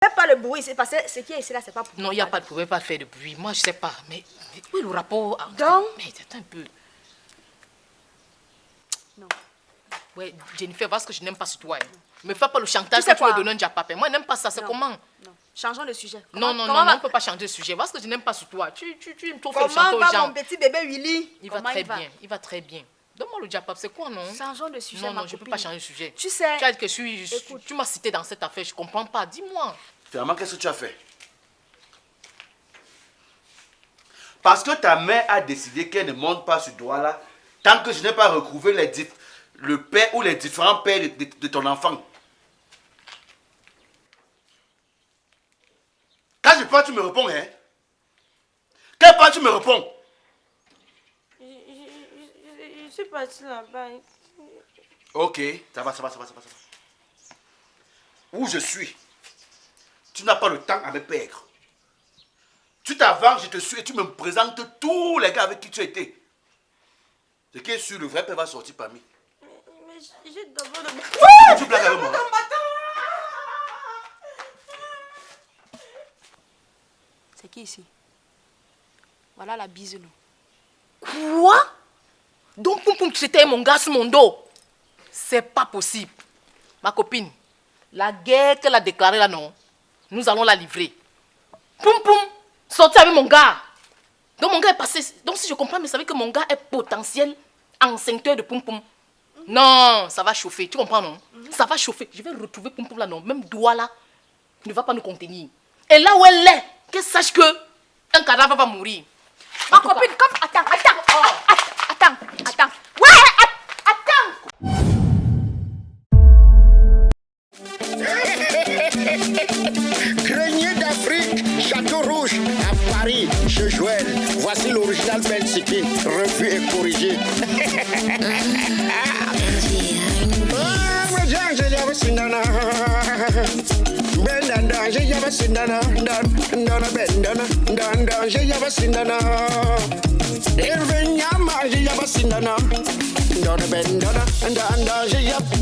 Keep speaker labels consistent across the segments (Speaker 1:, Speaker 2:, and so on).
Speaker 1: Fais pas le bruit, c'est parce que ce qui est ici là, c'est pas pour.
Speaker 2: Non, il n'y a pas de problème, pas faire de bruit. Moi, je sais pas. Mais où est le rapport entre...
Speaker 1: Donc.
Speaker 2: Mais c'est un peu.
Speaker 1: Non.
Speaker 2: Ouais, Jennifer, parce que je n'aime pas ce toi. Hein. Me fais pas le chantage
Speaker 1: tu sais
Speaker 2: que tu me
Speaker 1: quoi?
Speaker 2: donnes un diapapé. Moi, je n'aime pas ça. C'est comment?
Speaker 1: Non. Changeons de sujet.
Speaker 2: Non, on ne peut pas changer de sujet. Parce que je n'aime pas ce toi. Tu me trouves le chantage aux
Speaker 1: Comment va
Speaker 2: gens.
Speaker 1: mon petit bébé Willy?
Speaker 2: Il va très bien. Il va très bien. Donne-moi le diapap, c'est quoi, non?
Speaker 1: Changeons de sujet.
Speaker 2: Non, je ne peux pas changer de sujet.
Speaker 1: Tu sais.
Speaker 2: Tu as dit que tu m'as cité dans cette affaire, je ne comprends pas. Dis-moi.
Speaker 3: Finalement, qu'est-ce que tu as fait? Parce que ta mère a décidé qu'elle ne monte pas ce doigt-là tant que je n'ai pas retrouvé le père ou les différents pères de ton enfant. Quand je parle, tu me réponds, hein? Quelle part tu me réponds?
Speaker 4: Je suis partie là-bas.
Speaker 3: Ok, ça va. Où je suis, tu n'as pas le temps à me perdre. Tu t'avances, je te suis et tu me présentes tous les gars avec qui tu étais. Ce qui est sûr, le vrai père va sortir parmi.
Speaker 4: Mais j'ai d'abord le...
Speaker 3: Tu blagues avec moi?
Speaker 1: C'est qui ici? Voilà la bise, non?
Speaker 2: Quoi? Donc, Poum, tu étais mon gars sur mon dos. C'est pas possible. Ma copine, la guerre qu'elle a déclarée là, non, nous allons la livrer. Poum, sorti avec mon gars. Donc, mon gars est passé. Donc, si je comprends, mais ça veut dire que mon gars est potentiel enceinteur de Poum. Non, ça va chauffer. Tu comprends, non? Ça va chauffer. Je vais retrouver Poum là, non. Même doigt là ne va pas nous contenir. Et là où elle est, qu'elle sache que un cadavre va mourir.
Speaker 1: Ma copine, comme... Attends. Ouais, attends.
Speaker 5: Grenier d'Afrique, Château Rouge, à Paris, chez Joël. Voici l'original Ben Siki, revu et corrigé.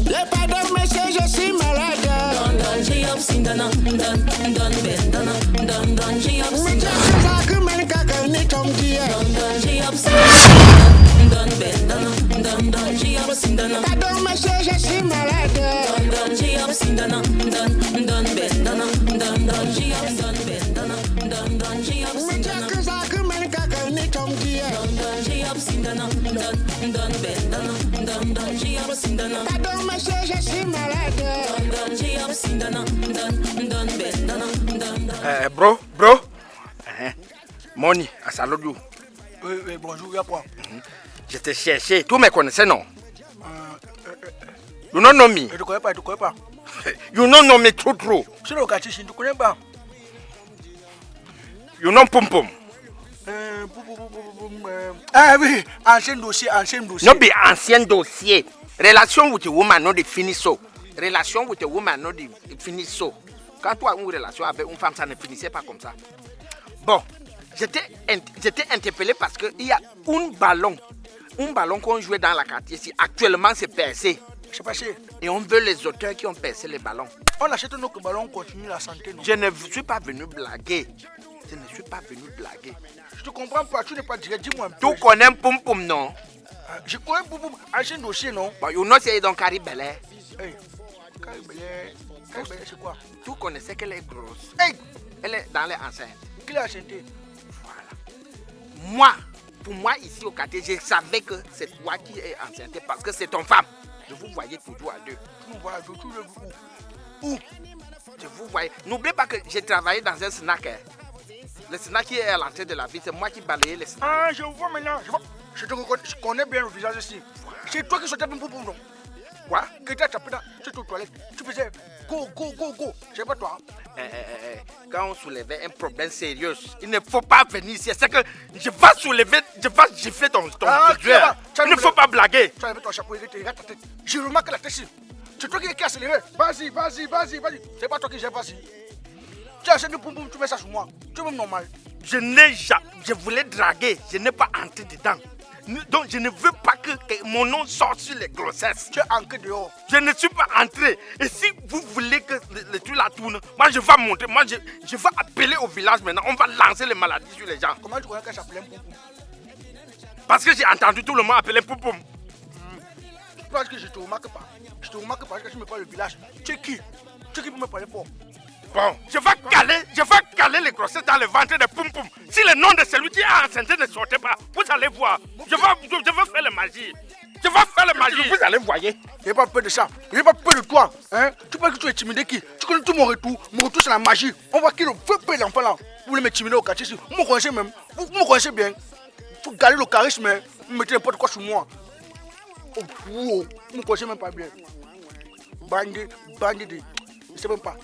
Speaker 5: Les pas dormir, je suis malade.
Speaker 6: Bro, Money, à Salodou.
Speaker 7: Oui, bonjour, il y a quoi?
Speaker 6: Je te cherchais, tu me connaissais, non? You don't know me?
Speaker 7: Je ne te connais pas.
Speaker 6: You don't know me trop.
Speaker 7: C'est le quartier, je ne te connais pas.
Speaker 6: You know Poum.
Speaker 7: Ah oui, ancien dossier.
Speaker 6: No be ancien dossier. Relation with a woman, not the finish so. Relation with a woman, not the finish so. Quand tu as une relation avec une femme, ça ne finissait pas comme ça. Bon, j'étais interpellé parce qu'il y a un ballon qu'on jouait dans la quartier ici. Actuellement, c'est percé.
Speaker 7: C'est passé.
Speaker 6: Et on veut les auteurs qui ont percé les ballons.
Speaker 7: On achète notre ballon, on continue la santé, non?
Speaker 6: Je ne suis pas venu blaguer.
Speaker 7: Je te comprends pas, tu n'es pas direct, dis-moi un peu.
Speaker 6: Tu connais Poum, non?
Speaker 7: Je connais Poum, ancien dossier, non?
Speaker 6: Bon, you know c'est dans Caribélé.
Speaker 7: Hey, Caribélé, c'est quoi?
Speaker 6: Tu connaissais qu'elle est grosse.
Speaker 7: Hey!
Speaker 6: Elle est dans les enceintes.
Speaker 7: Qui l'a acheté?
Speaker 6: Voilà. Pour moi, ici au quartier, je savais que c'est toi qui es enceinte parce que c'est ton femme. Je vous voyais toujours à deux.
Speaker 7: Où?
Speaker 6: Je vous voyais. N'oubliez pas que j'ai travaillé dans un snack. Hein. Le snack qui est à l'entrée de la ville, c'est moi qui balayais les snacks.
Speaker 7: Ah, je vois maintenant. Je connais bien le visage ici. C'est toi qui sortais Poum, non? Quoi? Que tu as tapé dans cette toilette. Tu faisais go. C'est pas toi.
Speaker 6: Quand on soulevait un problème sérieux, il ne faut pas venir ici. C'est que je vais gifler ton joueur. Il ne faut pas blaguer.
Speaker 7: Tu as levé ton chapeau, regarde ta tête. Je remarque la tête ici. C'est toi qui as accéléré. Vas-y. C'est pas toi qui j'ai passé. Tu as acheté du Poum, tu mets ça sur moi. Tu es même normal.
Speaker 6: Je voulais draguer. Je n'ai pas entré dedans. Donc je ne veux pas que que mon nom sorte sur les grossesses.
Speaker 7: Tu es ancré dehors.
Speaker 6: Je ne suis pas entré. Et si vous voulez que le truc la tourne, moi je vais monter. Moi je vais appeler au village maintenant. On va lancer les maladies sur les gens.
Speaker 7: Comment tu connais qu'elle s'appelait Poupoum?
Speaker 6: Parce que j'ai entendu tout le monde appeler Poupoum.
Speaker 7: Parce que je te remarque pas. Je te remarque parce que tu me parles du village. Tu es qui? Tu es qui pour me parler fort?
Speaker 6: Bon, je vais caler les grossesses dans le ventre de Poupoum. Si le nom de celui qui est enceinte ne sortait pas, vous allez voir. Je vais faire la magie. Je vais faire la magie. Vous allez voir.
Speaker 7: Je n'ai pas peur de ça. Je n'ai pas peur de toi. Hein? Tu penses que tu es timidé qui? Tu connais tout mon retour. Mon retour c'est la magie. On voit qui le veut payer l'enfant là. Vous voulez me timider au quartier ici. Vous me connaissez même. Vous me connaissez bien. Vous gardez le charisme, mais vous mettez n'importe quoi sur moi. Oh, vous me connaissez même pas bien. Bandit. Je sais même pas.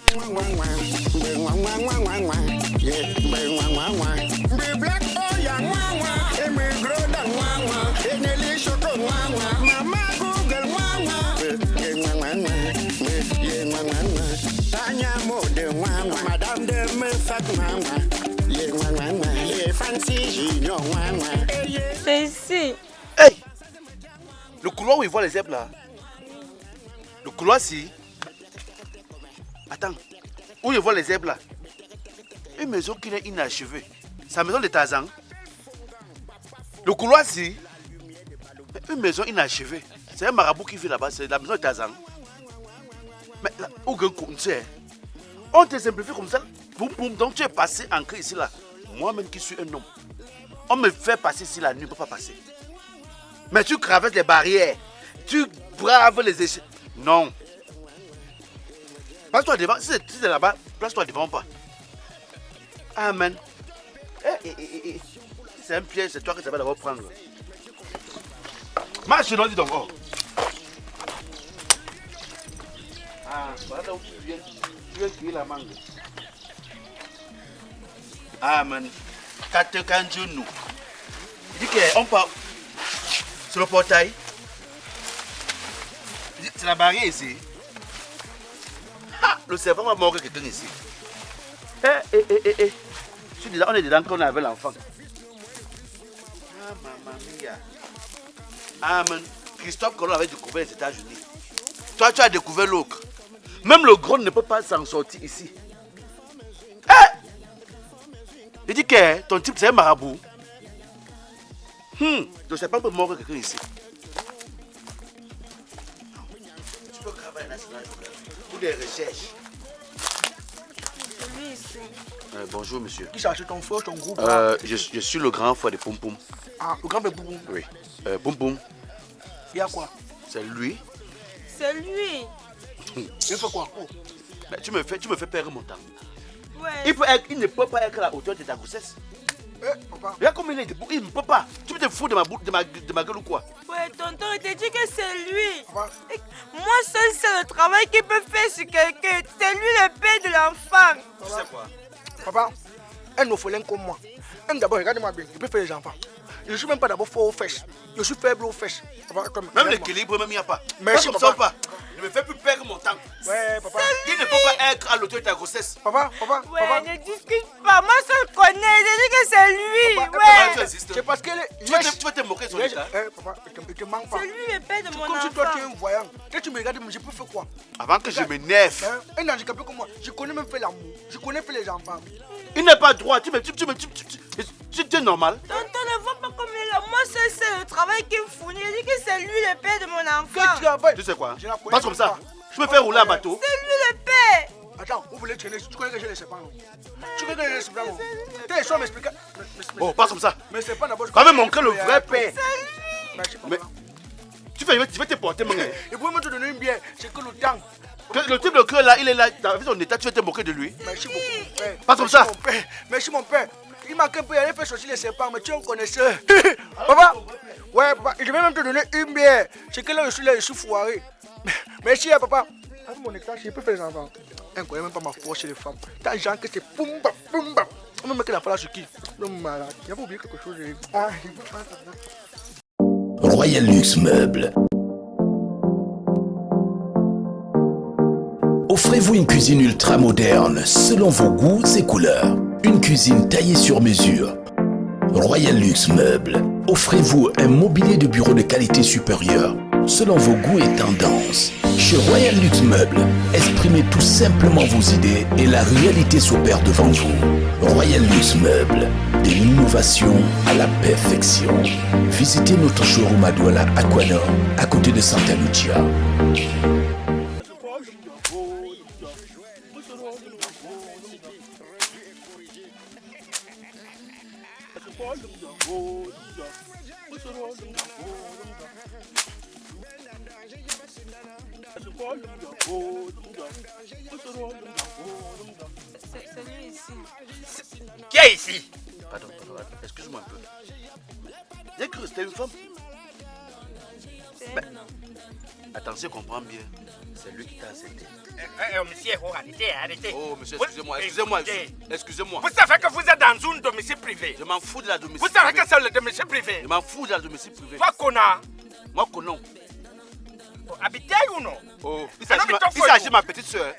Speaker 4: C'est ici.
Speaker 3: Hey! Le couloir où il voit les zèbres là. Le couloir si. Attends. Où il voit les zèbres là. Une maison qui est inachevée. C'est la maison de Tarzan. Le couloir si. Une maison inachevée. C'est un marabout qui vit là-bas. C'est la maison de Tarzan. Mais là, on te simplifie comme ça. Boum, donc tu es passé ancré ici là. Moi-même qui suis un homme. On me fait passer ici la nuit, je ne peux pas passer. Mais tu traverses les barrières. Tu braves les échelles. Non. Place-toi devant. Si c'est là-bas, place-toi devant pas. Amen. C'est un piège, c'est toi que ça va d'abord prendre. Marche, non, dis donc. Oh. Ah, voilà où tu viens cueillir la mangue. Amen. Nous. Il dit qu'on part. C'est le portail. C'est la barrière ici. Ah, le serpent va mordre quelqu'un ici. On est dedans quand on avait l'enfant. Ah, maman mia. Amen. Christophe Colomb avait découvert les États-Unis. Toi, tu as découvert l'ocre. Même le gros ne peut pas s'en sortir ici. Il dit que ton type c'est un marabout. Je sais pas peut mordre quelqu'un ici. Tu peux travailler national pour des recherches.
Speaker 4: C'est lui ici.
Speaker 3: Bonjour monsieur.
Speaker 7: Qui cherche ton frère, ton groupe?
Speaker 3: Je suis le grand frère de Poupoum.
Speaker 7: Ah, le grand frère Poupoum.
Speaker 3: Oui. Poupoum.
Speaker 7: Il y a quoi?
Speaker 3: C'est lui.
Speaker 4: C'est lui.
Speaker 7: Il fait quoi? Oh.
Speaker 3: Mais tu me fais perdre mon temps.
Speaker 4: Ouais.
Speaker 3: Il ne peut pas être à la hauteur de ta grossesse.
Speaker 7: Papa.
Speaker 3: Regarde comme il est debout. Il ne peut pas. Tu peux te foutre de ma gueule ou quoi?
Speaker 4: Ouais, tonton, il te dit que c'est lui.
Speaker 7: Papa.
Speaker 4: Moi seul, c'est le travail qu'il peut faire sur quelqu'un. C'est lui le père de l'enfant.
Speaker 3: Tu sais quoi?
Speaker 7: Papa, un orphelin comme moi. D'abord, regardez-moi bien. Il peut faire les enfants. Je ne suis même pas d'abord fort aux fesses. Je suis faible aux fesses. Papa,
Speaker 3: même l'équilibre, même il n'y a pas.
Speaker 7: Merci,
Speaker 3: comme
Speaker 7: papa.
Speaker 3: ça, pas. Ne me fais plus perdre mon temps.
Speaker 7: Ouais, papa.
Speaker 3: Il ne peut pas être à l'auteur de ta grossesse.
Speaker 7: Papa.
Speaker 4: Ouais, ne discute pas. Moi seul connais. Je dis que c'est lui.
Speaker 7: Papa,
Speaker 4: Ouais.
Speaker 3: Tu insistes.
Speaker 7: C'est parce qu'elle est.
Speaker 3: Tu vas te moquer de son état.
Speaker 7: Papa, il te manque pas.
Speaker 4: C'est lui le père de mon
Speaker 7: Comme
Speaker 4: enfant.
Speaker 7: si toi tu es un voyant. Quand tu me regardes, je peux faire quoi?
Speaker 3: Avant que je m'énerve.
Speaker 7: Un handicapé comme moi, je connais même faire l'amour. Je connais faire les enfants.
Speaker 3: Il n'est pas droit. Tu es normal.
Speaker 4: Tonton ne vois pas comme il est là. Moi seul, c'est le travail qu'il fournit. Je dis que c'est lui le père de mon
Speaker 7: Que
Speaker 4: enfant.
Speaker 7: travail.
Speaker 3: Tu sais quoi?
Speaker 7: Je la connais
Speaker 3: Passe comme ça.
Speaker 7: pas.
Speaker 3: Je me fais rouler un bateau.
Speaker 4: C'est lui le père.
Speaker 7: Attends, vous voulez traîner? Tu connais que je les sais pas, non? Tu connais que je les sais pas, non? T'es sûr m'expliquer.
Speaker 3: Bon, passe comme ça.
Speaker 7: Mais c'est pas d'abord.
Speaker 3: Va me montrer le vrai père.
Speaker 7: Merci, papa.
Speaker 3: Mais tu vas te porter, mon gars.
Speaker 7: Il pouvait me te donner une bière, c'est que le temps.
Speaker 3: Le type de cœur là, il est là, dans son état, tu vas te moquer de lui.
Speaker 7: Merci beaucoup, mon père.
Speaker 3: Pas comme ça.
Speaker 7: Mon père. Merci, mon père. Il manque un peu, il allait faire sortir les serpents, mais tu es un connaisseur. Papa, ouais, papa, je vais même te donner une bière. C'est que là, je suis foiré. Merci, papa. Avec mon état, je peux faire les enfants. On ne connaît même pas ma force chez les femmes. Tant gens que c'est poum bam. On me met que la fala sur qui? Non, malade. Il a pas oublié quelque chose. Ah, il ne peut pas faire ça.
Speaker 8: Royal Luxe Meubles. Offrez-vous une cuisine ultra moderne selon vos goûts et couleurs. Une cuisine taillée sur mesure. Royal Luxe Meubles. Offrez-vous un mobilier de bureau de qualité supérieure, selon vos goûts et tendances. Chez Royal Luxe Meubles, exprimez tout simplement vos idées et la réalité s'opère devant vous. Royal Luxe Meubles, de l'innovation à la perfection. Visitez notre showroom à Douala Aquanor, à côté de Santa Lucia.
Speaker 4: C'est lui ici.
Speaker 6: Qui est ici?
Speaker 3: Pardon, excuse-moi un peu. J'ai cru que c'était une femme.
Speaker 4: C'est
Speaker 3: Ben,
Speaker 4: un homme.
Speaker 3: Attention, comprends bien. C'est lui qui t'a accepté.
Speaker 6: Monsieur, arrêtez.
Speaker 3: Oh, monsieur,
Speaker 6: Vous-
Speaker 3: excusez-moi.
Speaker 6: écoutez,
Speaker 3: Excusez-moi.
Speaker 6: Vous savez que vous êtes dans un domicile privé.
Speaker 3: Je m'en fous de la domicile
Speaker 6: Vous savez
Speaker 3: privée.
Speaker 6: que c'est le domicile privé.
Speaker 3: Je m'en fous de la domicile privée.
Speaker 6: Toi, connard.
Speaker 3: Moi, non.
Speaker 6: Habitez ou non?
Speaker 3: Oh, il
Speaker 6: Ah non,
Speaker 3: s'agit
Speaker 6: mais
Speaker 3: de
Speaker 6: t'en fous,
Speaker 3: de ma petite soeur.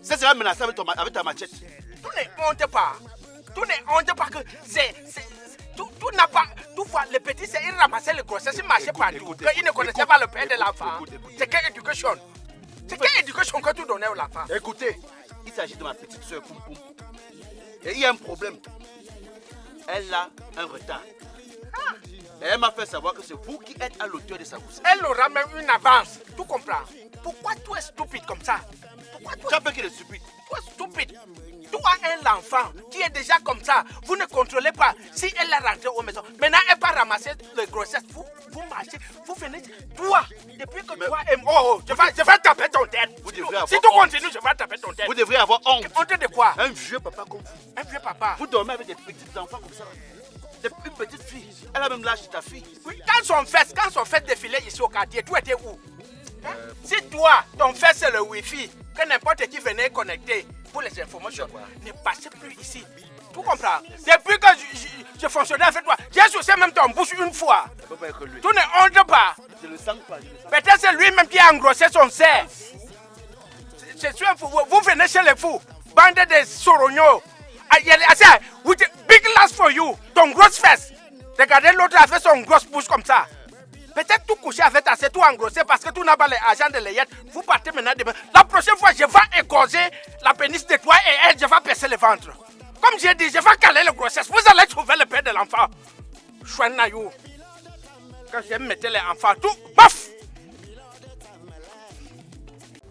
Speaker 3: Ça sera menacé avec ta machette.
Speaker 6: Tout n'est honte pas. Tout n'est honte pas que tout n'a pas. Tout fois, les petits, c'est ils ramassaient les grossesses, ils marchaient partout.
Speaker 3: écoutez,
Speaker 6: Ils ne connaissaient
Speaker 3: écoute,
Speaker 6: pas le père de l'enfant.
Speaker 3: écoute.
Speaker 6: C'est quelle éducation? C'est quelle éducation que tu donnais à l'enfant?
Speaker 3: Écoutez, il s'agit de ma petite soeur Poum Poum. Et il y a un problème. Elle a un retard. Et elle m'a fait savoir que c'est vous qui êtes à l'auteur de sa grossesse.
Speaker 6: Elle aura même une avance. Tu comprends? Pourquoi tu es stupide comme ça? Pourquoi tu
Speaker 3: Tu as peur qu'il est stupide.
Speaker 6: es stupide? Tu as un enfant qui est déjà comme ça. Vous ne contrôlez pas. Si elle est rentrée aux maisons, maintenant elle va ramasser les grossesses. Vous marchez, vous venez. Toi, depuis que toi et moi, je vais taper ton tête.
Speaker 3: Vous devrez avoir
Speaker 6: Si tu
Speaker 3: honte.
Speaker 6: continues, je vais taper ton tête.
Speaker 3: Vous devriez avoir honte.
Speaker 6: Honte de quoi?
Speaker 3: Un vieux papa comme vous.
Speaker 6: Un vieux papa.
Speaker 3: Vous dormez avec des petits enfants comme ça. Une petite fille. Elle a même l'âge de ta fille.
Speaker 6: Oui, quand son fils défilait ici au quartier, tu étais où? Hein? Si toi, ton fils c'est le Wi-Fi, que n'importe qui venait connecter pour les informations, ne passez plus ici. Tu comprends? Depuis que je fonctionnais avec toi, j'ai sucé même ton bouche une fois.
Speaker 3: Ça peut pas être lui.
Speaker 6: Tu ne honte pas.
Speaker 3: Je le sens pas. Je le sens.
Speaker 6: Peut-être c'est lui-même qui a engrossé son cerf. Je suis un fou. Vous venez chez les fous. Bande de sorognos. I say, with a big lass for you. Ton grosse fesse. Regardez l'autre avec son grosse bouche comme ça. Peut-être tout coucher avec ta c'est tout engrossé parce que tu n'as pas l'argent de l'ayette. Vous partez maintenant demain. La prochaine fois, je vais égorger la pénis de toi et elle, je vais percer le ventre. Comme j'ai dit, je vais caler le grossesse. Vous allez trouver le père de l'enfant. Chouanayou. Quand je mettais les enfants, tout, paf!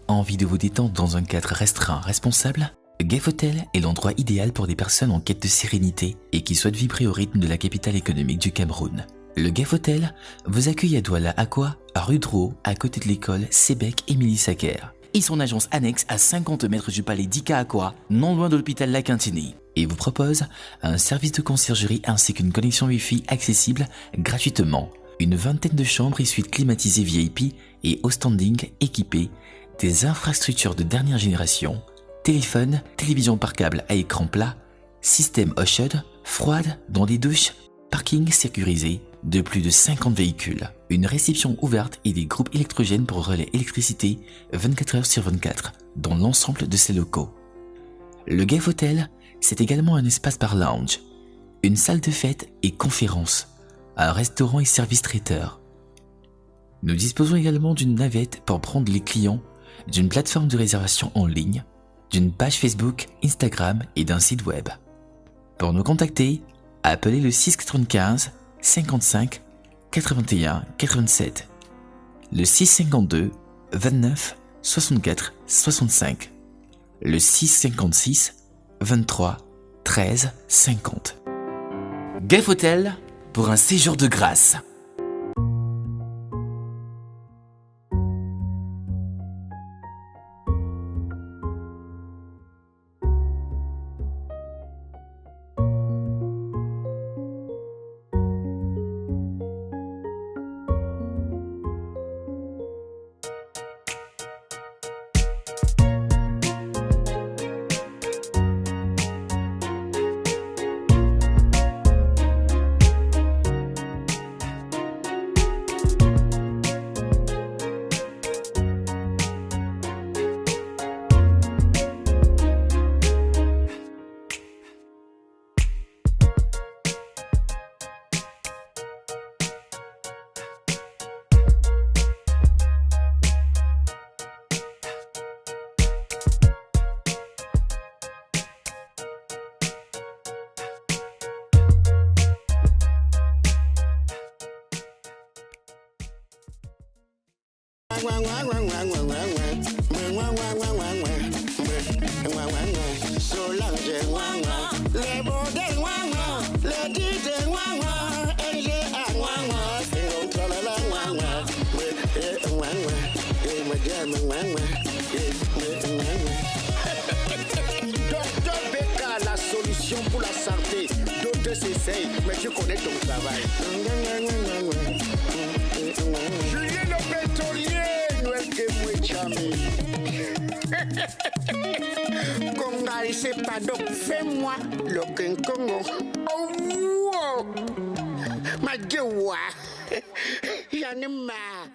Speaker 9: Envie de vous détendre dans un cadre restreint, responsable? Gef Hotel est l'endroit idéal pour des personnes en quête de sérénité et qui souhaitent vibrer au rythme de la capitale économique du Cameroun. Le Gef Hotel vous accueille à Douala Aqua, à rue Drouot, à côté de l'école Sébec Émilie Sacker. Et son agence annexe à 50 mètres du palais d'Ika Aqua, non loin de l'hôpital La Quintini. Et vous propose un service de conciergerie ainsi qu'une connexion Wi-Fi accessible gratuitement. Une vingtaine de chambres et suites climatisées VIP et au standing équipées, des infrastructures de dernière génération, téléphone, télévision par câble à écran plat, système eau chaude, froide dans les douches, parking sécurisé de plus de 50 véhicules, une réception ouverte et des groupes électrogènes pour relais électricité 24 heures sur 24 dans l'ensemble de ces locaux. Le Gef Hotel, c'est également un espace bar lounge, une salle de fête et conférences, un restaurant et service traiteur. Nous disposons également d'une navette pour prendre les clients, d'une plateforme de réservation en ligne, d'une page Facebook, Instagram et d'un site web. Pour nous contacter, appelez le 695 55 81 87, le 652 29 64 65, le 656 23 13 50. Gef Hotel pour un séjour de grâce.
Speaker 5: Solange, les bordels, les DJ, LGA, Docteur Becca, la solution pour la santé. D'autres s'essayent, mais tu connais ton travail. Julien le pétrolier, Noël Kemoué-Chamé. Congari, c'est pas donc, fais-moi le Congo. Oh, wow. Ma gueule, j'en ai marre.